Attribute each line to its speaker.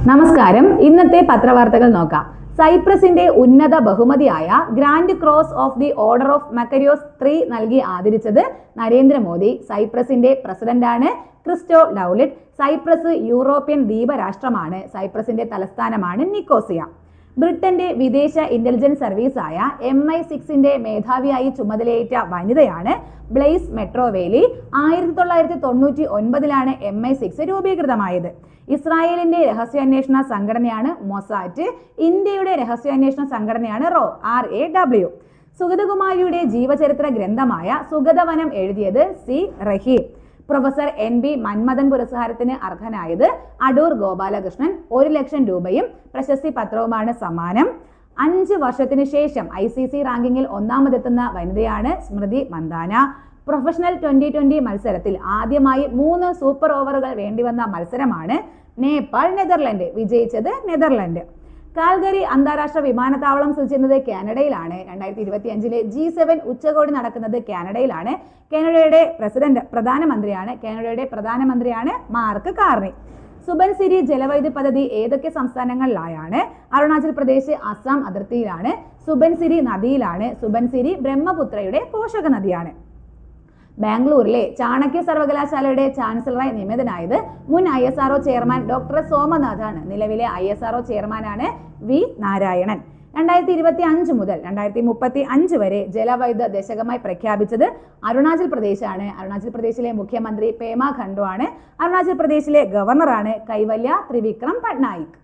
Speaker 1: നമസ്കാരം. ഇന്നത്തെ പത്രവാർത്തകൾ നോക്കാം. സൈപ്രസിന്റെ ഉന്നത ബഹുമതിയായ grand cross of the order of Makarios 3 നൽകി ആദരിച്ചത് നരേന്ദ്രമോദി. സൈപ്രസിന്റെ പ്രസിഡന്റാണ് ക്രിസ്റ്റോ ലൗലിഡ്. സൈപ്രസ് യൂറോപ്യൻ ദ്വീപരാഷ്ട്രമാണ്. സൈപ്രസിന്റെ തലസ്ഥാനമാണ് നിക്കോസിയ. ബ്രിട്ടന്റെ വിദേശ ഇന്റലിജൻസ് സർവീസായ MI6ന്റെ മേധാവിയായി ചുമതലയേറ്റ വനിതയാണ് ബ്ലെയ്സ് മെട്രോവേലി. 1999 MI6 രൂപീകൃതമായത്. ഇസ്രായേലിന്റെ രഹസ്യാന്വേഷണ സംഘടനയാണ് മൊസാറ്റ്. ഇന്ത്യയുടെ രഹസ്യാന്വേഷണ സംഘടനയാണ് RAW. സുഗതകുമാരിയുടെ ജീവചരിത്ര ഗ്രന്ഥമായ സുഗതവനം എഴുതിയത് C. റഹീം. പ്രൊഫസർ NB മന്മഥൻ പുരസ്കാരത്തിന് അർഹനായത് അടൂർ ഗോപാലകൃഷ്ണൻ. 1 ലക്ഷം രൂപയും പ്രശസ്തി പത്രവുമാണ് സമ്മാനം. 5 വർഷത്തിന് ശേഷം ICC റാങ്കിങ്ങിൽ ഒന്നാമതെത്തുന്ന വനിതയാണ് സ്മൃതി മന്ദാന. പ്രൊഫഷണൽ 2020 മത്സരത്തിൽ ആദ്യമായി 3 സൂപ്പർ ഓവറുകൾ വേണ്ടിവന്ന മത്സരമാണ് നേപ്പാൾ നെതർലൻഡ്. വിജയിച്ചത് നെതർലൻഡ്. കാൽഗറി അന്താരാഷ്ട്ര വിമാനത്താവളം സ്ഥിതി ചെയ്യുന്നത് കാനഡയിലാണ്. 2025 G7 ഉച്ചകോടി നടക്കുന്നത് കാനഡയിലാണ്. കാനഡയുടെ പ്രധാനമന്ത്രിയാണ് മാർക്ക് കാർണി. സുബൻസിരി ജലവൈദ്യുത പദ്ധതി ഏതൊക്കെ സംസ്ഥാനങ്ങളിലായാണ്? അരുണാചൽ പ്രദേശ്, അസം അതിർത്തിയിലാണ്. സുബൻസിരി നദിയിലാണ്. സുബൻസിരി ബ്രഹ്മപുത്രയുടെ പോഷക നദിയാണ്. ബാംഗ്ലൂരിലെ ചാണക്യ സർവകലാശാലയുടെ ചാൻസലറായി നിയമിതനായത് മുൻ ISRO ചെയർമാൻ ഡോക്ടർ സോമനാഥാണ്. നിലവിലെ ISRO ചെയർമാനാണ് V. നാരായണൻ. 2025 മുതൽ 2035 വരെ ജലവൈദ്യുത ദശകമായി പ്രഖ്യാപിച്ചത് അരുണാചൽ പ്രദേശാണ്. അരുണാചൽ പ്രദേശിലെ മുഖ്യമന്ത്രി പേമ ഖണ്ഡു ആണ്. അരുണാചൽ പ്രദേശിലെ ഗവർണറാണ് കൈവല്യ ത്രിവിക്രം പട്നായിക്.